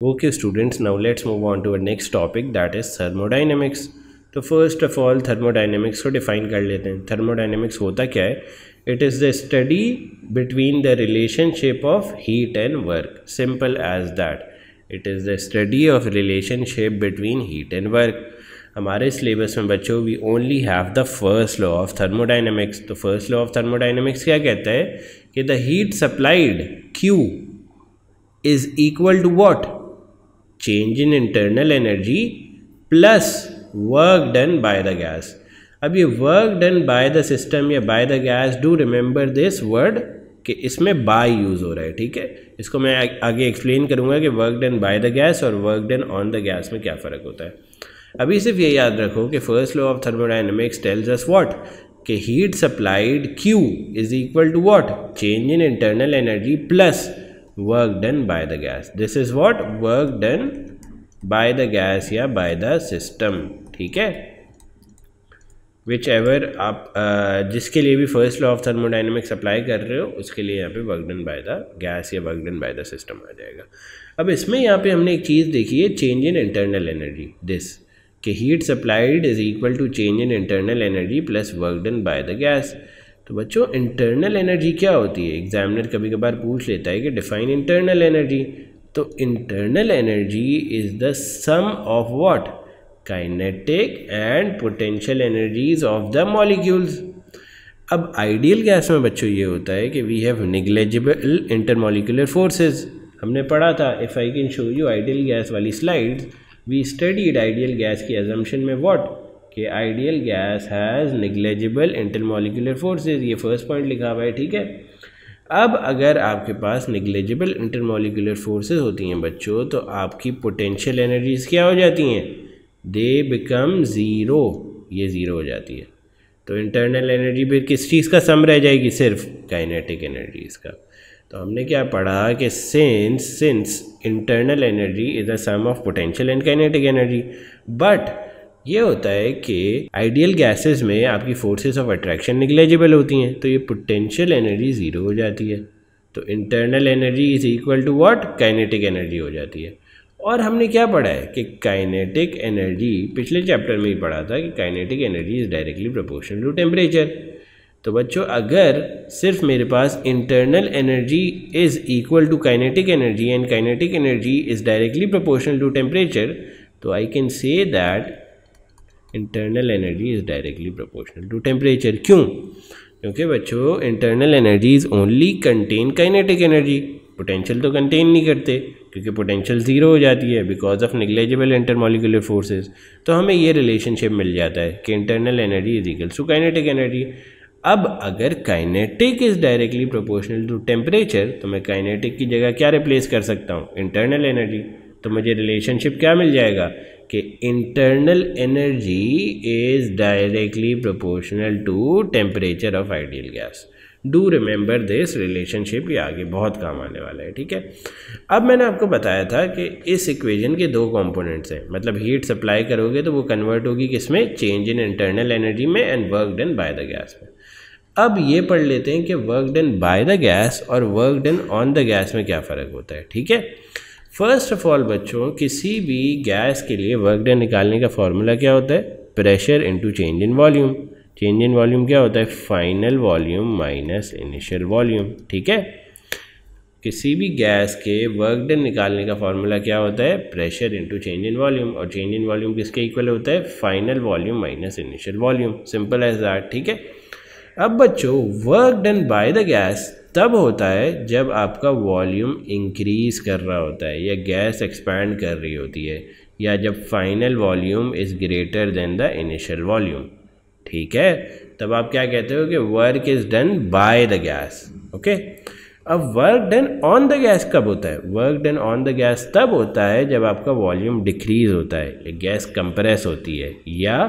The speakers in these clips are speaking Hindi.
Okay students, now let's move on to our next topic, that is thermodynamics. तो फर्स्ट ऑफ ऑल थर्मोडाइनमिक्स को डिफाइन कर लेते हैं. थर्मोडाइनमिक्स होता क्या है? It is the study between the relationship of heat and work. Simple as that. It is the study of relationship between heat and work. हमारे सिलेबस में बच्चों we only have the first law of thermodynamics. तो फर्स्ट लॉ ऑफ थर्मोडाइनमिक्स क्या कहता है कि the heat supplied Q is equal to what? Change in internal energy plus work done by the gas. अब ये work done by the system या by the gas, do remember this word कि इसमें बाय यूज़ हो रहा है. ठीक है, इसको मैं आगे एक्सप्लेन करूंगा कि work done by the gas और work done on the gas में क्या फ़र्क होता है. अभी सिर्फ ये याद रखो कि first law of thermodynamics tells us what कि heat supplied Q is equal to what? Change in internal energy plus work done by the gas. This is what? Work done by the gas या बाय द सिस्टम. ठीक है, विच एवर आप जिसके लिए भी first law of thermodynamics apply कर रहे हो उसके लिए यहाँ पे work done by the gas या work done by the system आ जाएगा. अब इसमें यहाँ पे हमने एक चीज़ देखी है, change in internal energy. This कि heat supplied is equal to change in internal energy plus work done by the gas. तो बच्चों इंटरनल एनर्जी क्या होती है? एग्जामिनर कभी कभार पूछ लेता है कि डिफाइन इंटरनल एनर्जी. तो internal energy is the sum of what? Kinetic and potential energies of the molecules. अब आइडियल गैस में बच्चों ये होता है कि we have negligible intermolecular forces. हमने पढ़ा था, if I can show you ideal gas वाली slides, we studied ideal gas की अजम्पशन में व्हाट कि ideal gas has negligible intermolecular forces. ये फर्स्ट पॉइंट लिखा हुआ है. ठीक है, अब अगर आपके पास नेग्लिजिबल इंटरमॉलिक्यूलर फोर्सेज होती हैं बच्चों, तो आपकी पोटेंशियल एनर्जीज क्या हो जाती हैं? They become zero. ये ज़ीरो हो जाती है. तो इंटरनल एनर्जी फिर किस चीज़ का सम रह जाएगी? सिर्फ काइनेटिक एनर्जीज का. तो हमने क्या पढ़ा कि since internal energy is the sum of potential and kinetic energy, but ये होता है कि आइडियल गैसेस में आपकी फोर्सेस ऑफ अट्रैक्शन निग्लेजिबल होती हैं, तो ये पोटेंशियल एनर्जी ज़ीरो हो जाती है. तो internal energy is equal to what? Kinetic energy हो जाती है. और हमने क्या पढ़ा है कि काइनेटिक एनर्जी पिछले चैप्टर में ही पढ़ा था कि kinetic energy is directly proportional to temperature. तो बच्चों अगर सिर्फ मेरे पास internal energy is equal to kinetic energy and kinetic energy is directly proportional to temperature, तो I can say that internal energy is directly proportional to temperature. क्यों? क्योंकि बच्चों internal energies only contain kinetic energy. Potential तो कंटेन नहीं करते क्योंकि पोटेंशियल ज़ीरो हो जाती है because of negligible intermolecular forces. तो हमें ये रिलेशनशिप मिल जाता है कि internal energy is equals to kinetic energy. अब अगर kinetic is directly proportional to temperature, तो मैं काइनेटिक की जगह क्या रिप्लेस कर सकता हूँ? Internal energy. तो मुझे रिलेशनशिप क्या मिल जाएगा कि internal energy is directly proportional to temperature of ideal gas. Do remember this relationship, ये आगे बहुत काम आने वाला है. ठीक है, अब मैंने आपको बताया था कि इस इक्वेशन के दो कंपोनेंट्स हैं. मतलब हीट सप्लाई करोगे तो वो कन्वर्ट होगी किसमें? चेंज इन इंटरनल एनर्जी में and work done by the gas में. अब ये पढ़ लेते हैं कि work done by the gas और work done on the gas में क्या फ़र्क होता है. ठीक है, फर्स्ट ऑफ ऑल बच्चों किसी भी गैस के लिए वर्क डन निकालने का फॉर्मूला क्या होता है? Pressure into change in volume. Change in volume क्या होता है? Final volume minus initial volume. ठीक है, किसी भी गैस के वर्क डन निकालने का फॉर्मूला क्या होता है? Pressure into change in volume. और चेंज इन वॉल्यूम किसके इक्वल होता है? Final volume minus initial volume. Simple as that. ठीक है, अब बच्चों work done by the gas तब होता है जब आपका वॉल्यूम इंक्रीज़ कर रहा होता है या गैस एक्सपैंड कर रही होती है, या जब final volume is greater than the initial volume. ठीक है, तब आप क्या कहते हो कि work is done by the gas. Okay, अब work done on the gas कब होता है? Work done on the gas तब होता है जब आपका वॉल्यूम डिक्रीज़ होता है या गैस कंप्रेस होती है या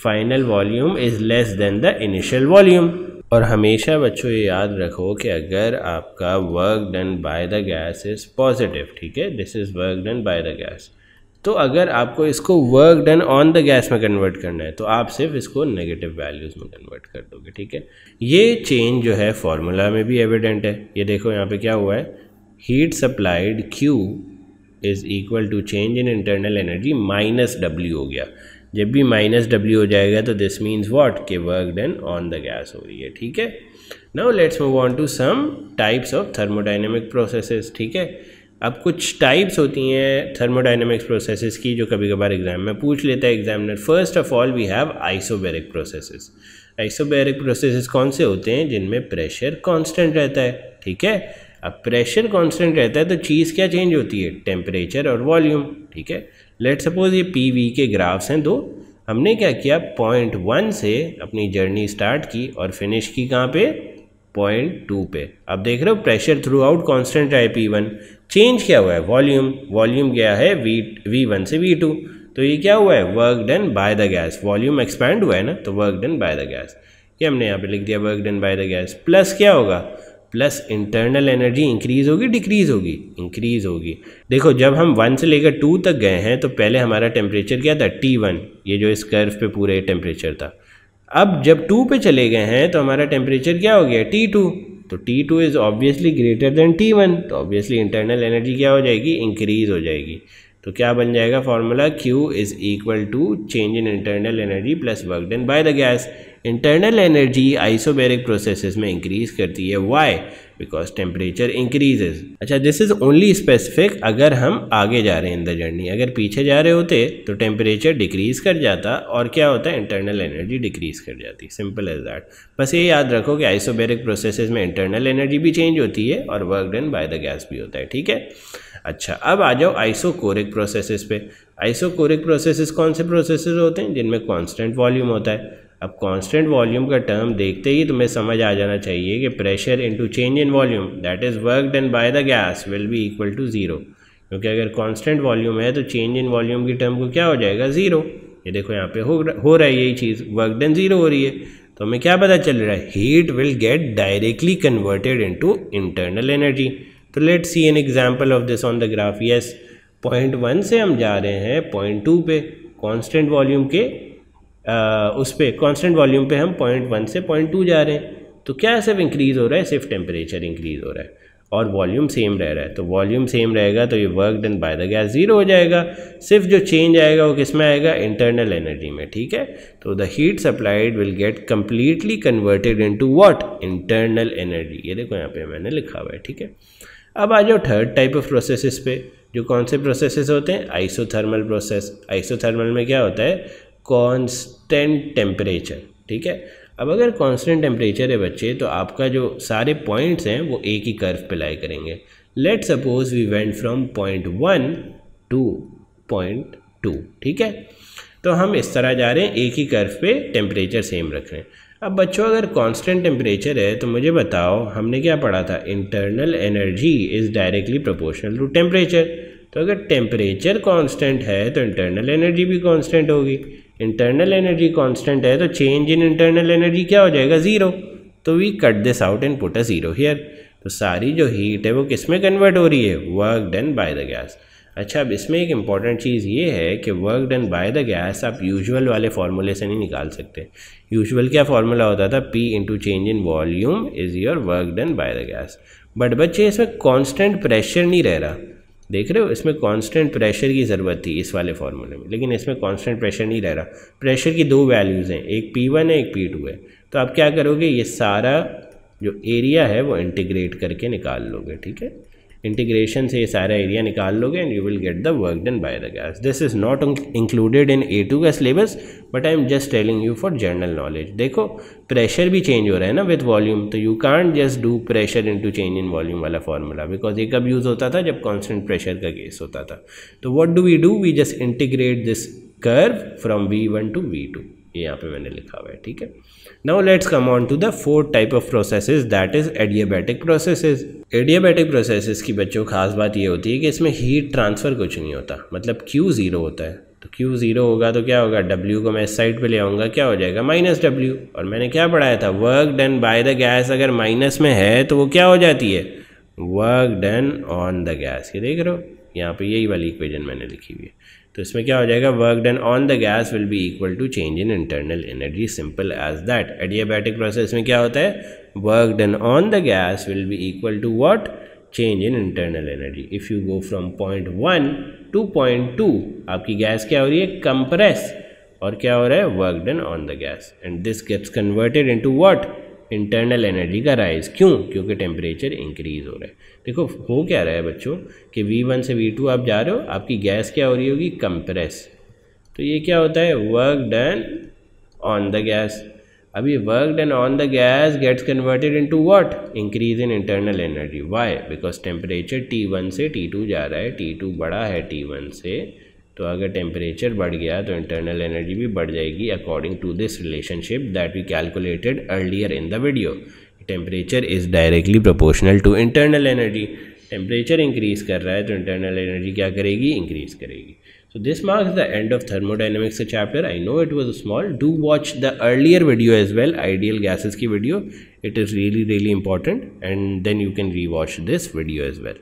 final volume is less than the initial volume. और हमेशा बच्चों ये याद रखो कि अगर आपका work done by the gas is positive, ठीक है, this is work done by the gas, तो अगर आपको इसको work done on the gas में कन्वर्ट करना है तो आप सिर्फ इसको नेगेटिव वैल्यूज़ में कन्वर्ट कर दोगे. ठीक है, ये चेंज जो है फॉर्मूला में भी एविडेंट है. ये देखो यहाँ पे क्या हुआ है, heat supplied Q is equal to change in internal energy minus W हो गया। जब भी माइनस डब्ल्यू हो जाएगा तो दिस मीन्स व्हाट कि work done on the gas हो रही है। ठीक है, now let's move on to some types of thermodynamic processes. ठीक है, अब कुछ टाइप्स होती हैं थर्मोडाइनमिक्स प्रोसेसेस की जो कभी कभार एग्जाम में पूछ लेता है examiner. First of all we have isobaric processes. Isobaric processes कौन से होते हैं? जिनमें प्रेशर कांस्टेंट रहता है। ठीक है, अब प्रेशर कांस्टेंट रहता है तो चीज़ क्या चेंज होती है? टेम्परेचर और वॉल्यूम। ठीक है, लेट सपोज ये पी वी के ग्राफ्स हैं दो। हमने क्या किया, पॉइंट 1 से अपनी जर्नी स्टार्ट की और फिनिश की कहाँ पे? पॉइंट 2 पे। अब देख रहे हो प्रेशर थ्रू आउट कॉन्स्टेंट है P1, चेंज क्या हुआ है? वॉल्यूम। वॉल्यूम गया है V1 से V2, तो ये क्या हुआ है? Work done by the gas. Volume expand हुआ है ना, तो work done by the gas. ये हमने यहाँ पे लिख दिया work done by the gas. Plus क्या होगा? प्लस इंटरनल एनर्जी इंक्रीज होगी डिक्रीज होगी? इंक्रीज होगी। देखो जब हम 1 से लेकर 2 तक गए हैं तो पहले हमारा टेम्परेचर क्या था? T1, ये जो इस कर्व पे पूरे टेम्परेचर था। अब जब 2 पे चले गए हैं तो हमारा टेम्परेचर क्या हो गया? T2, तो T2 is obviously greater than T1, तो ऑब्वियसली इंटरनल एनर्जी क्या हो जाएगी? इंक्रीज हो जाएगी। तो क्या बन जाएगा formula? Q is equal to change in internal energy plus work done by the gas. Internal energy isobaric processes में इंक्रीज करती है। वाई? Because temperature increases. अच्छा, दिस इज ओनली स्पेसिफिक अगर हम आगे जा रहे हैं इन द जर्नी। अगर पीछे जा रहे होते तो टेम्परेचर डिक्रीज कर जाता और क्या होता है? इंटरनल एनर्जी डिक्रीज कर जाती। Simple as that. बस ये याद रखो कि आइसोबैरिक प्रोसेसेस में इंटरनल एनर्जी भी चेंज होती है और work done by the gas भी होता है। ठीक है, अच्छा अब आ जाओ आइसोकोरिक प्रोसेसेस पे। आइसोकोरिक प्रोसेसेस कौन से प्रोसेसेस होते हैं? जिनमें कांस्टेंट वॉल्यूम होता है। अब कांस्टेंट वॉल्यूम का टर्म देखते ही तुम्हें समझ आ जाना चाहिए कि pressure into change in volume that is work done by the gas will be equal to 0, क्योंकि अगर कांस्टेंट वॉल्यूम है तो चेंज इन वॉल्यूम की टर्म को क्या हो जाएगा? 0। ये देखो यहाँ पे हो रहा है यही चीज़, वर्क डन 0 हो रही है। तो हमें क्या पता चल रहा है? Heat will get directly converted into internal energy. तो let's see an example of this on the graph. Yes, point 1 से हम जा रहे हैं पॉइंट 2 पे। कांस्टेंट वॉल्यूम के उस पे कांस्टेंट वॉल्यूम पे हम पॉइंट 1 से पॉइंट 2 जा रहे हैं। तो क्या सिर्फ इंक्रीज़ हो रहा है? सिर्फ टेम्परेचर इंक्रीज़ हो रहा है और वॉल्यूम सेम रह रहा है। तो वॉल्यूम सेम रहेगा तो ये work done by the gas 0 हो जाएगा। सिर्फ जो चेंज आएगा वो किस में आएगा? इंटरनल एनर्जी में। ठीक है, तो the heat supplied will get completely converted into what? Internal energy. ये देखो यहाँ पे मैंने लिखा हुआ है। ठीक है, अब आ जाओ थर्ड टाइप ऑफ प्रोसेसेस पे। जो कौन से प्रोसेसेस होते हैं? Isothermal process. आइसोथर्मल में क्या होता है? Constant temperature. ठीक है, अब अगर कांस्टेंट टेम्परेचर है बच्चे तो आपका जो सारे पॉइंट्स हैं वो एक ही कर्व पे लाई करेंगे। Let suppose we went from point 1 to point 2। ठीक है, तो हम इस तरह जा रहे हैं, एक ही कर्व पे टेम्परेचर सेम रख रहे हैं। अब बच्चों अगर कांस्टेंट टेम्परेचर है तो मुझे बताओ हमने क्या पढ़ा था? Internal energy is directly proportional to temperature. तो अगर टेम्परेचर कांस्टेंट है तो इंटरनल एनर्जी भी कांस्टेंट होगी। इंटरनल एनर्जी कांस्टेंट है तो चेंज इन इंटरनल एनर्जी क्या हो जाएगा? 0। तो we cut this out and put a 0 here. तो सारी जो हीट है वो किस में कन्वर्ट हो रही है? Work done by the gas. अच्छा, अब इसमें एक इम्पॉर्टेंट चीज़ ये है कि work done by the gas आप यूजुअल वाले फार्मूले से नहीं निकाल सकते। यूजुअल क्या फार्मूला होता था? P into change in volume is your work done by the gas. But बच्चे इसमें कॉन्स्टेंट प्रेशर नहीं रह रहा। देख रहे हो, इसमें कांस्टेंट प्रेशर की ज़रूरत थी इस वाले फार्मूले में, लेकिन इसमें कांस्टेंट प्रेशर नहीं रह रहा। प्रेशर की 2 वैल्यूज़ हैं, एक P1 है एक P2 है। तो आप क्या करोगे? ये सारा जो एरिया है वो इंटीग्रेट करके निकाल लोगे। ठीक है, इंटीग्रेशन से ये सारा एरिया निकाल लोगे and you will get the work done by the gas. This is not included in A2 का syllabus, but I am just telling you for general knowledge. देखो प्रेशर भी चेंज हो रहा है ना विथ वॉल्यूम, तो you can't just do pressure into change in volume वाला फॉर्मूला, बिकॉज ये कब यूज़ होता था? जब कांस्टेंट प्रेशर का केस होता था। तो what do? We just integrate this curve from V1 to V2। ये यहाँ पे मैंने लिखा हुआ है। ठीक है, now let's come on to the fourth type of processes that is adiabatic processes. Adiabatic processes की बच्चों खास बात ये होती है कि इसमें हीट ट्रांसफ़र कुछ नहीं होता, मतलब Q 0 होता है। तो Q 0 होगा तो क्या होगा? W को मैं इस साइड पे ले आऊँगा, क्या हो जाएगा? -W। और मैंने क्या पढ़ाया था? Work done by the gas अगर माइनस में है तो वो क्या हो जाती है? Work done on the gas. ये देख रहे हो, यहाँ पे यही वाली इक्वेशन मैंने लिखी हुई है। तो इसमें क्या हो जाएगा? Work done on the gas will be equal to change in internal energy. Simple as that. Adiabatic process में क्या होता है? Work done on the gas will be equal to what? Change in internal energy. If you go from 0.1 to 0.2 आपकी गैस क्या हो रही है, कंप्रेस, और क्या हो रहा है, work done on the gas, and this gets converted into what, internal energy का राइज. क्यों? क्योंकि टेम्परेचर इंक्रीज हो रहा है. देखो हो क्या रहा है बच्चों कि V1 से V2 आप जा रहे हो, आपकी गैस क्या हो रही होगी, कंप्रेस. तो ये क्या होता है, work done on the gas. अभी work done on the gas gets converted into what, increase in internal energy. Why? Because temperature T1 से T2 जा रहा है, T2 बड़ा है T1 से, तो अगर टेम्परेचर बढ़ गया तो इंटरनल एनर्जी भी बढ़ जाएगी according to this relationship that we calculated earlier in the video. Temperature is directly proportional to internal energy. Temperature increase कर रहा है तो इंटरनल एनर्जी क्या करेगी, इंक्रीज करेगी. So this marks the end of thermodynamics chapter. I know it was small. Do watch the earlier video as well, ideal gases की video. It is really important, and then you can rewatch this video as well.